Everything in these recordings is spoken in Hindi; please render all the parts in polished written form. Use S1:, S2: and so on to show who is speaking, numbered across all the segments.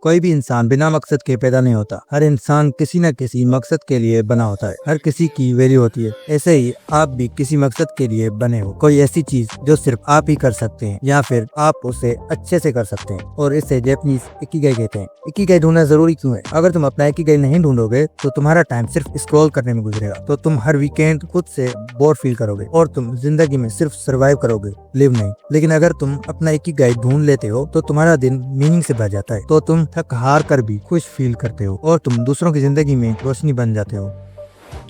S1: कोई भी इंसान बिना मकसद के पैदा नहीं होता। हर इंसान किसी न किसी मकसद के लिए बना होता है। हर किसी की वैल्यू होती है। ऐसे ही आप भी किसी मकसद के लिए बने हो। कोई ऐसी चीज जो सिर्फ आप ही कर सकते हैं या फिर आप उसे अच्छे से कर सकते हैं, और इसे जापानीज इकिगाई कहते हैं। इकिगाई ढूंढना जरूरी क्यों है? अगर तुम अपना इकिगाई नहीं ढूंढोगे तो तुम्हारा टाइम सिर्फ स्क्रॉल करने में गुजरेगा। तो तुम हर वीकेंड खुद से बोर फील करोगे और तुम जिंदगी में सिर्फ सरवाइव करोगे, लिव नहीं। लेकिन अगर तुम अपना इकिगाई ढूंढ लेते हो तो तुम्हारा दिन मीनिंग से भर जाता है। तो तुम थक हार कर भी खुश फील करते हो और तुम दूसरों की जिंदगी में रोशनी बन जाते हो।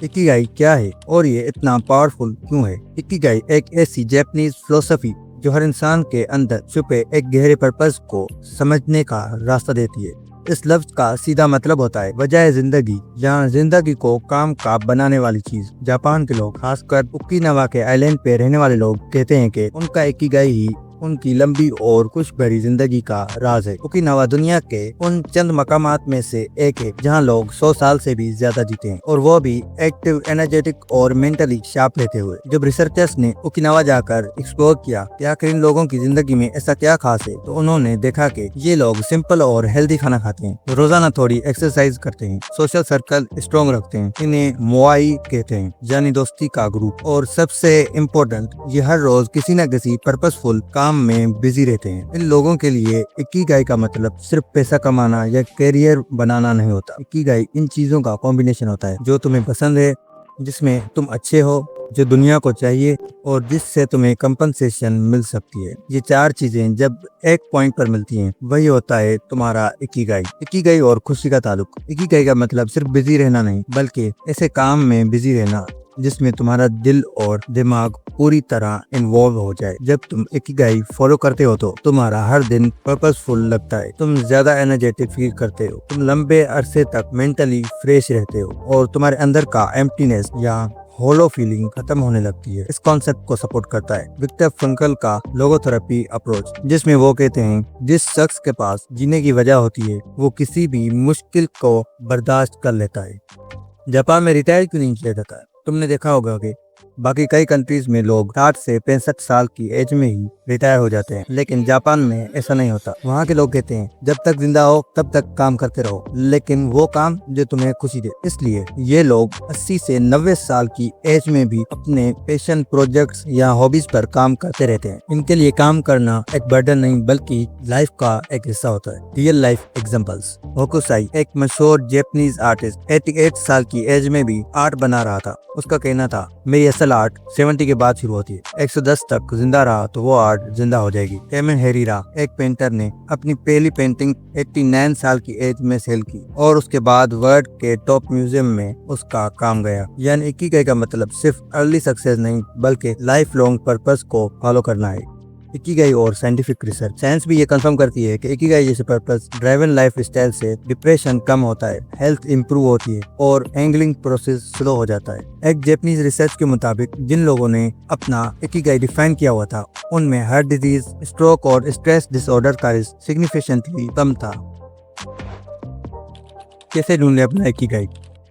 S1: इकिगाई क्या है और ये इतना पावरफुल क्यों है? इकिगाई एक ऐसी जापानीज फिलोसफी जो हर इंसान के अंदर छुपे एक गहरे पर्पस को समझने का रास्ता देती है। इस लफ्ज का सीधा मतलब होता है वजह जिंदगी, जहाँ जिंदगी को काम का बनाने वाली चीज। जापान के लोग, खासकर ओकिनावा के आइलैंड पे रहने वाले लोग, कहते हैं कि उनका इकिगाई ही उनकी लंबी और खुश भरी जिंदगी का राज है। ओकिनावा दुनिया के उन चंद मकामात में से एक है जहां लोग 100 साल से भी ज्यादा जीते हैं, और वो भी एक्टिव, एनर्जेटिक और मेंटली शार्प रहते हुए। जब रिसर्चर्स ने ओकिनावा जाकर एक्सप्लोर किया कि आखिर इन लोगों की जिंदगी में ऐसा क्या खास है, तो उन्होंने देखा कि ये लोग सिंपल और हेल्दी खाना खाते हैं, रोजाना थोड़ी एक्सरसाइज करते हैं, सोशल सर्कल स्ट्रॉन्ग रखते हैं, इन्हें मोआई कहते हैं, यानी दोस्ती का ग्रुप, और सबसे इम्पोर्टेंट, ये हर रोज किसी न किसी पर्पसफुल काम में बिजी रहते हैं। इन लोगों के लिए इकिगाई का मतलब सिर्फ पैसा कमाना या करियर बनाना नहीं होता। इकिगाई इन चीजों का कॉम्बिनेशन होता है जो तुम्हें पसंद है, जिसमें तुम अच्छे हो, जो दुनिया को चाहिए और जिससे तुम्हें कंपनसेशन मिल सकती है। ये चार चीजें जब एक पॉइंट पर मिलती हैं, वही होता है तुम्हारा इकिगाई। इकिगाई और खुशी का ताल्लुक। इकिगाई का मतलब सिर्फ बिजी रहना नहीं, बल्कि ऐसे काम में बिजी रहना जिसमें तुम्हारा दिल और दिमाग पूरी तरह इन्वॉल्व हो जाए। जब तुम इकिगाई फॉलो करते हो तो तुम्हारा हर दिन पर्पसफुल लगता है, तुम ज्यादा एनर्जेटिक फील करते हो, तुम लंबे अरसे तक मेंटली फ्रेश रहते हो, और तुम्हारे अंदर का एम्प्टीनेस या होलो फीलिंग खत्म होने लगती है। इस कॉन्सेप्ट को सपोर्ट करता है विक्टर फ्रैंकल का लोगोथेरेपी अप्रोच, जिसमें वो कहते हैं जिस शख्स के पास जीने की वजह होती है वो किसी भी मुश्किल को बर्दाश्त कर लेता है। जापान में रिटायर क्यों नहीं किया जाता है? तुमने देखा होगा कि बाकी कई कंट्रीज में लोग 60 से 65 साल की एज में ही रिटायर हो जाते हैं, लेकिन जापान में ऐसा नहीं होता। वहाँ के लोग कहते हैं जब तक जिंदा हो तब तक काम करते रहो, लेकिन वो काम जो तुम्हें खुशी दे। इसलिए ये लोग 80 से 90 साल की एज में भी अपने पैशन प्रोजेक्ट्स या हॉबीज पर काम करते रहते हैं। इनके लिए काम करना एक बर्डन नहीं बल्कि लाइफ का एक हिस्सा होता है। Real life examples. होकुसाई, एक मशहूर जापानीज आर्टिस्ट, 88 साल की एज में भी आर्ट बना रहा था। उसका कहना था मेरी असल आर्ट 70 के बाद शुरू होती है, 110 तक जिंदा रहा तो वो आर्ट जिंदा हो जाएगी। केमेन हेरीरा, एक पेंटर ने अपनी पहली पेंटिंग 89 साल की एज में सेल की, और उसके बाद वर्ल्ड के टॉप म्यूजियम में उसका काम गया। यानी इकिगाई का मतलब सिर्फ अर्ली सक्सेस नहीं बल्कि लाइफ लॉन्ग पर्पस को फॉलो करना है। इकिगाई और साइंटिफिक रिसर्च। साइंस भी ये कंफर्म करती है कि इकिगाई जैसे पर्पस ड्राइवन लाइफ स्टाइल से डिप्रेशन कम होता है, हेल्थ इंप्रूव होती है और एंगलिंग प्रोसेस स्लो हो जाता है। एक जापानीज रिसर्च के मुताबिक जिन लोगों ने अपना इकिगाई डिफाइन किया हुआ था उनमें हार्ट डिजीज, स्ट्रोक और स्ट्रेस डिसऑर्डर का रिस्क सिग्निफिकेंटली कम था। कैसे ढूंढे अपना इकिगाई?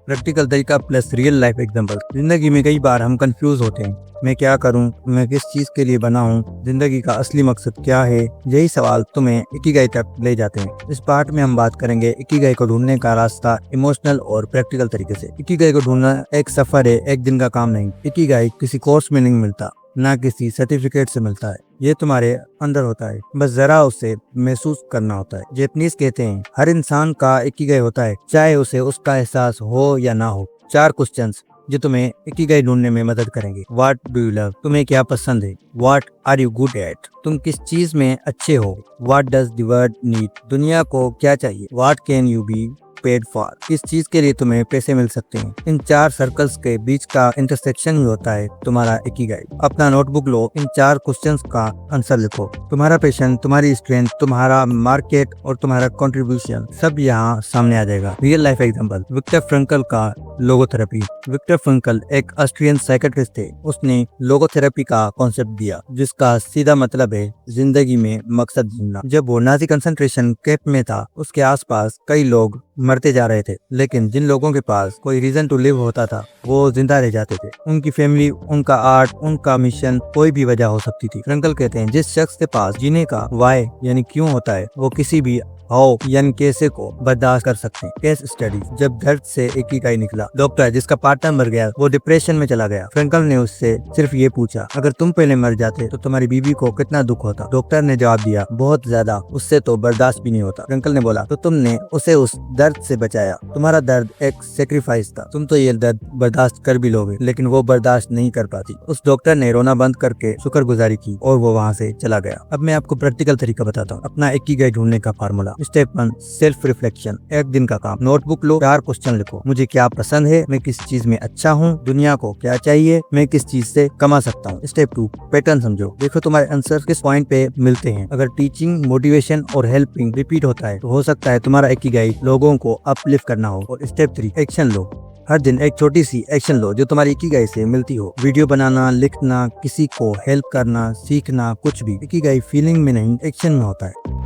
S1: प्रैक्टिकल तरीका प्लस रियल लाइफ एग्जांपल। जिंदगी में कई बार हम कंफ्यूज होते हैं, मैं क्या करूं, मैं किस चीज के लिए बना हूं, जिंदगी का असली मकसद क्या है। यही सवाल तुम्हें इकिगाई तक ले जाते हैं। इस पार्ट में हम बात करेंगे इकिगाई को ढूंढने का रास्ता, इमोशनल और प्रैक्टिकल तरीके से। इकिगाई को ढूंढना एक सफर है, एक दिन का काम नहीं। इकिगाई किसी कोर्स में नहीं मिलता, ना किसी सर्टिफिकेट से मिलता है, ये तुम्हारे अंदर होता है, बस जरा उसे महसूस करना होता है। जापानीज कहते हैं हर इंसान का इकिगाई होता है, चाहे उसे उसका एहसास हो या ना हो। 4 क्वेश्चंस जो तुम्हें इकिगाई ढूंढने में मदद करेंगे। व्हाट डू यू लव, तुम्हें क्या पसंद है। What are you good at, तुम किस चीज में अच्छे हो। What does the world need, दुनिया को क्या चाहिए। What can you be paid for, किस चीज के लिए तुम्हें पैसे मिल सकते हैं। इन 4 सर्कल्स के बीच का इंटरसेक्शन ही होता है तुम्हारा इकिगाई। अपना नोटबुक लो, इन 4 क्वेश्चंस का आंसर लिखो। तुम्हारा पैशन, तुम्हारी स्ट्रेंथ, तुम्हारा मार्केट और तुम्हारा कंट्रीब्यूशन सब यहाँ सामने आ जाएगा। Real life example. Victor Frankl का लोगोथेरेपी। विक्टर फ्रैंकल एक ऑस्ट्रियन साइकियाट्रिस्ट थे। उसने लोगोथेरेपी का कॉन्सेप्ट दिया जिसका सीधा मतलब है जिंदगी में मकसद ढूंढना। जब वो नाजी कंसंट्रेशन कैंप में था उसके आसपास कई लोग मरते जा रहे थे, लेकिन जिन लोगों के पास कोई रीजन टू लिव होता था वो जिंदा रह जाते थे। उनकी फैमिली, उनका आर्ट, उनका मिशन, कोई भी वजह हो सकती थी। फ्रैंकल कहते हैं जिस शख्स के पास जीने का वाई यानी क्यों होता है वो किसी भी हाउ यन कैसे को बर्दाश्त कर सकते हैं। केस स्टडी, जब दर्द से इकिगाई निकला। डॉक्टर जिसका पार्टनर मर गया वो डिप्रेशन में चला गया। फ्रेंकल ने उससे सिर्फ ये पूछा, अगर तुम पहले मर जाते तो तुम्हारी बीवी को कितना दुख होता। डॉक्टर ने जवाब दिया, बहुत ज्यादा, उससे तो बर्दाश्त भी नहीं होता। फ्रेंकल ने बोला, तो तुमने उसे उस दर्द से बचाया। तुम्हारा दर्द एक सेक्रीफाइस था, तुम तो ये दर्द बर्दाश्त कर भी लोगे, लेकिन वो बर्दाश्त नहीं कर पाती। उस डॉक्टर ने रोना बंद करके शुक्रगुजारी की और वो वहाँ से चला गया। अब मैं आपको प्रैक्टिकल तरीका बताता हूँ, अपना इकिगाई ढूंढने का फार्मूला। स्टेप 1, सेल्फ रिफ्लेक्शन, एक दिन का काम। नोटबुक लो, 4 क्वेश्चन लिखो। मुझे क्या पसंद है, मैं किस चीज में अच्छा हूँ, दुनिया को क्या चाहिए, मैं किस चीज से कमा सकता हूँ। स्टेप 2, पैटर्न समझो, देखो तुम्हारे आंसर किस पॉइंट पे मिलते हैं। अगर टीचिंग, मोटिवेशन और हेल्पिंग रिपीट होता है तो हो सकता है तुम्हारा इकिगाई लोगों को अपलिफ्ट करना हो। और स्टेप 3, एक्शन लो। हर दिन एक छोटी सी एक्शन लो जो तुम्हारी इकिगाई से मिलती हो। वीडियो बनाना, लिखना, किसी को हेल्प करना, सीखना, कुछ भी। इकिगाई फीलिंग में नहीं, एक्शन में होता है।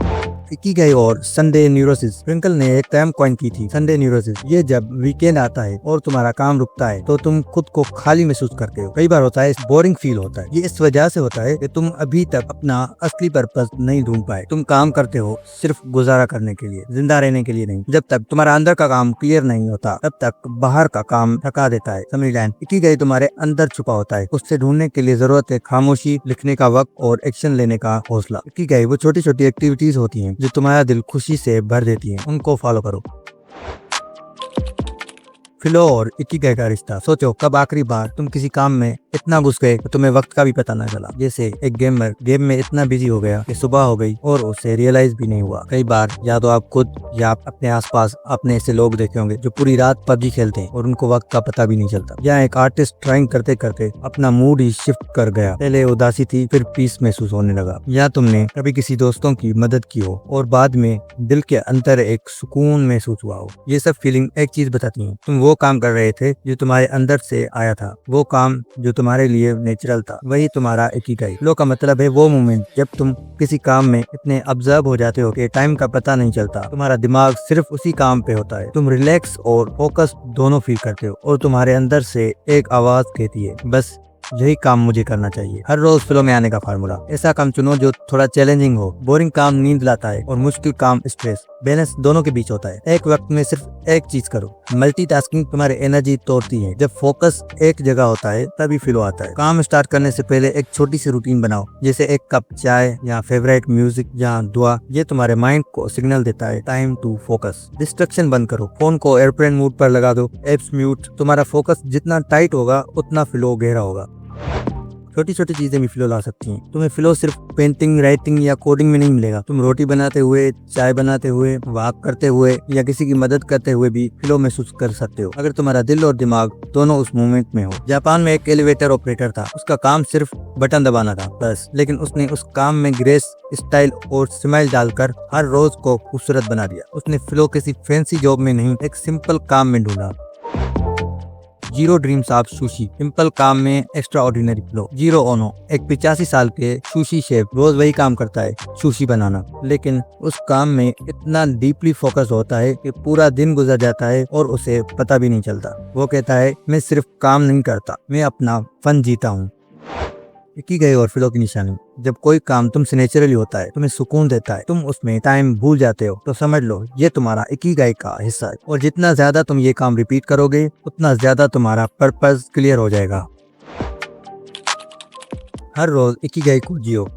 S1: इकिगाई और संडे न्यूरोसिस। फ्रेंकल ने एक टर्म कॉइन की थी, संडे न्यूरोसिस। ये जब वीकेंड आता है और तुम्हारा काम रुकता है तो तुम खुद को खाली महसूस करते हो। कई बार होता है बोरिंग फील होता है। ये इस वजह से होता है कि तुम अभी तक अपना असली पर्पस नहीं ढूंढ पाए। तुम काम करते हो सिर्फ गुजारा करने के लिए, जिंदा रहने के लिए नहीं। जब तक तुम्हारा अंदर का काम क्लियर नहीं होता तब तक बाहर का काम थका देता है। समझ लाइन, इकिगाई तुम्हारे अंदर छुपा होता है, उससे ढूंढने के लिए जरूरत है खामोशी, लिखने का वक्त और एक्शन लेने का हौसला। इकिगाई वो छोटी छोटी एक्टिविटीज होती हैं जो तुम्हारा दिल खुशी से भर देती हैं, उनको फॉलो करो। फ्लो और इकिगाई का रिश्ता। सोचो कब आखिरी बार तुम किसी काम में इतना घुस गए कि तुम्हें वक्त का भी पता न चला। जैसे एक गेमर गेम में इतना बिजी हो गया कि सुबह हो गई और उसे रियलाइज भी नहीं हुआ। कई बार या तो आप खुद या अपने आसपास अपने ऐसे लोग देखे होंगे जो पूरी रात पबजी खेलते हैं और उनको वक्त का पता भी नहीं चलता। या एक आर्टिस्ट ड्राइंग करते करते अपना मूड ही शिफ्ट कर गया, पहले उदासी थी फिर पीस महसूस होने लगा। या तुमने कभी किसी दोस्तों की मदद की हो और बाद में दिल के अंदर एक सुकून महसूस हुआ हो। ये सब फीलिंग एक चीज बताती है, तुम वो काम कर रहे थे जो तुम्हारे अंदर से आया था, वो काम जो तुम्हारे लिए नेचुरल था, वही तुम्हारा इकिगाई। फ्लो का मतलब है वो मोमेंट जब तुम किसी काम में इतने ऑब्जर्व हो जाते हो कि टाइम का पता नहीं चलता। तुम्हारा दिमाग सिर्फ उसी काम पे होता है, तुम रिलैक्स और फोकस दोनों फील करते हो और तुम्हारे अंदर से एक आवाज कहती है, बस यही काम मुझे करना चाहिए। हर रोज फ्लो में आने का फार्मूला। ऐसा काम चुनो जो थोड़ा चैलेंजिंग हो। बोरिंग काम नींद लाता है और मुश्किल काम स्ट्रेस। बैलेंस दोनों के बीच होता है। एक वक्त में सिर्फ एक चीज करो। मल्टीटास्किंग तुम्हारी एनर्जी तोड़ती है। जब फोकस एक जगह होता है तभी फ्लो आता है। काम स्टार्ट करने से पहले एक छोटी सी रूटीन बनाओ, जैसे एक कप चाय या फेवरेट म्यूजिक या दुआ। ये तुम्हारे माइंड को सिग्नल देता है टाइम टू फोकस। डिस्ट्रक्शन बंद करो, फोन को एयरप्लेन मोड पर लगा दो, एप्स म्यूट। तुम्हारा फोकस जितना टाइट होगा उतना फ्लो गहरा होगा। छोटी छोटी चीजें भी फ्लो ला सकती हैं। तुम्हें फ्लो सिर्फ पेंटिंग, राइटिंग या कोडिंग में नहीं मिलेगा। तुम रोटी बनाते हुए, चाय बनाते हुए, वॉक करते हुए या किसी की मदद करते हुए भी फ्लो महसूस कर सकते हो, अगर तुम्हारा दिल और दिमाग दोनों उस मोमेंट में हो। जापान में एक एलिवेटर ऑपरेटर था, उसका काम सिर्फ बटन दबाना था बस, लेकिन उसने उस काम में ग्रेस, स्टाइल और स्माइल डालकर हर रोज को खूबसूरत बना दिया। उसने फ्लो किसी फैंसी जॉब में नहीं, एक सिंपल काम में ढूंढा। Zero dreams of sushi, simple काम में एक्स्ट्रा ऑर्डिनरी फ्लो। जीरो ओनो, एक 85 साल के सुशी शेफ, रोज वही काम करता है, सुशी बनाना, लेकिन उस काम में इतना डीपली फोकस होता है कि पूरा दिन गुजर जाता है और उसे पता भी नहीं चलता। वो कहता है, मैं सिर्फ काम नहीं करता, मैं अपना फन जीता हूँ। इकिगाई और फ्लो की निशानी। जब कोई काम तुमसे नेचुरली होता है, तुम्हें सुकून देता है, तुम उसमें टाइम भूल जाते हो, तो समझ लो ये तुम्हारा इकिगाई का हिस्सा है। और जितना ज्यादा तुम ये काम रिपीट करोगे उतना ज्यादा तुम्हारा पर्पस क्लियर हो जाएगा। हर रोज इकिगाई को जियो।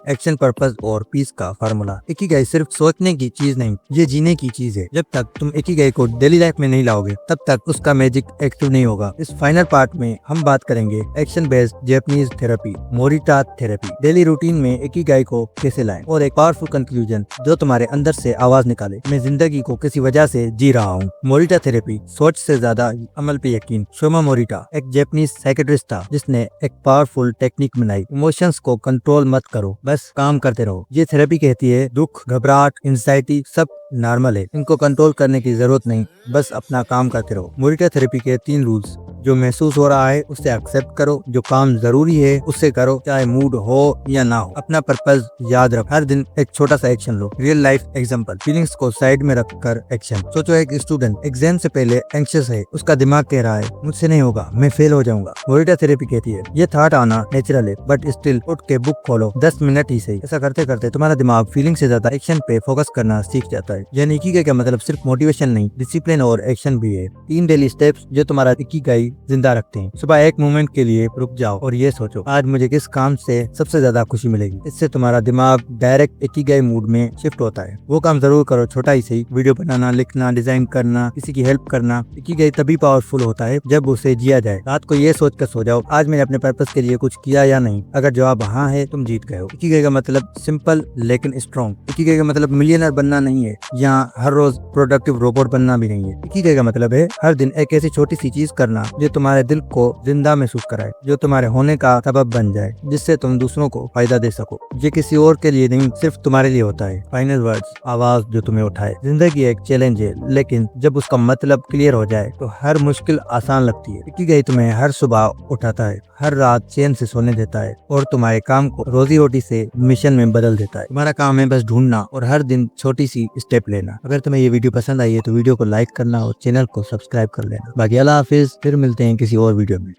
S1: एक्शन, पर्पस और पीस का फार्मूला। इकिगाई सिर्फ सोचने की चीज नहीं, ये जीने की चीज है। जब तक तुम इकिगाई को डेली लाइफ में नहीं लाओगे तब तक उसका मैजिक एक्टिव नहीं होगा। इस फाइनल पार्ट में हम बात करेंगे action based Japanese therapy, Morita therapy. Daily routine में इकिगाई को कैसे लाएं और एक पावरफुल कंक्लूजन जो तुम्हारे अंदर से आवाज निकाले, मैं जिंदगी को किसी वजह से जी रहा हूँ। मोरिटा थेरेपी, सोच से ज्यादा अमल पे यकीन। शोमा मोरिटा एक जापानीज साइकियाट्रिस्ट था जिसने एक पावरफुल टेक्निक बनाई। इमोशंस को कंट्रोल मत करो, बस काम करते रहो। ये थेरेपी कहती है दुख, घबराहट, एंजाइटी सब नॉर्मल है, इनको कंट्रोल करने की जरूरत नहीं, बस अपना काम करते रहो। मोरिटा थेरेपी के 3 रूल्स। जो महसूस हो रहा है उससे एक्सेप्ट करो, जो काम जरूरी है उससे करो, चाहे मूड हो या ना हो। अपना पर्पस याद रखो, हर दिन एक छोटा सा एक्शन लो। रियल लाइफ एग्जांपल, फीलिंग्स को साइड में रखकर एक्शन। सोचो एक स्टूडेंट एग्जाम से पहले एंक्शियस है, उसका दिमाग कह रहा है मुझसे नहीं होगा, मैं फेल हो जाऊंगा। मोरिटा थेरेपी कहती है ये थॉट आना नेचुरल है, बट स्टिल उठ के बुक खोलो, 10 मिनट ही सही। ऐसा करते करते तुम्हारा दिमाग फीलिंग से ज्यादा एक्शन पे फोकस करना सीख जाता है। यानी इकिगाई का मतलब सिर्फ मोटिवेशन नहीं, डिसिप्लिन और एक्शन भी है। 3 डेली स्टेप्स जो तुम्हारा इकिगाई जिंदा रखते हैं। सुबह एक मोमेंट के लिए रुक जाओ और ये सोचो आज मुझे किस काम से सबसे ज्यादा खुशी मिलेगी। इससे तुम्हारा दिमाग डायरेक्ट इकिगाई मूड में शिफ्ट होता है। वो काम जरूर करो, छोटा ही सही, वीडियो बनाना, लिखना, डिजाइन करना, किसी की हेल्प करना। इकिगाई तभी पावरफुल होता है जब उसे जिया जाए। रात को ये सोच कर सो जाओ आज मैंने अपने पर्पस के लिए कुछ किया या नहीं। अगर जवाब हाँ है तुम जीत गए हो। इकिगाई का मतलब सिंपल लेकिन स्ट्रॉन्ग। इकिगाई का मतलब मिलियनर बनना नहीं है, यहाँ हर रोज प्रोडक्टिव रोबोट बनना भी नहीं है। इकिगाई का मतलब है हर दिन एक ऐसी छोटी सी चीज करना जो तुम्हारे दिल को जिंदा महसूस कराए, जो तुम्हारे होने का सबब बन जाए, जिससे तुम दूसरों को फायदा दे सको। ये किसी और के लिए नहीं, सिर्फ तुम्हारे लिए होता है। फाइनल वर्ड्स, आवाज जो तुम्हें उठाए। जिंदगी एक चैलेंज है, लेकिन जब उसका मतलब क्लियर हो जाए तो हर मुश्किल आसान लगती है। इकिगाई तुम्हें हर सुबह उठाता है, हर रात चैन से सोने देता है और तुम्हारे काम को रोजी रोटी से मिशन में बदल देता है। तुम्हारा काम है बस ढूंढना और हर दिन छोटी सी स्टेप लेना। अगर तुम्हें ये वीडियो पसंद आई है तो वीडियो को लाइक करना और चैनल को सब्सक्राइब कर लेना। बाकी अल्लाह हाफिज, फिर मिलते हैं किसी और वीडियो में।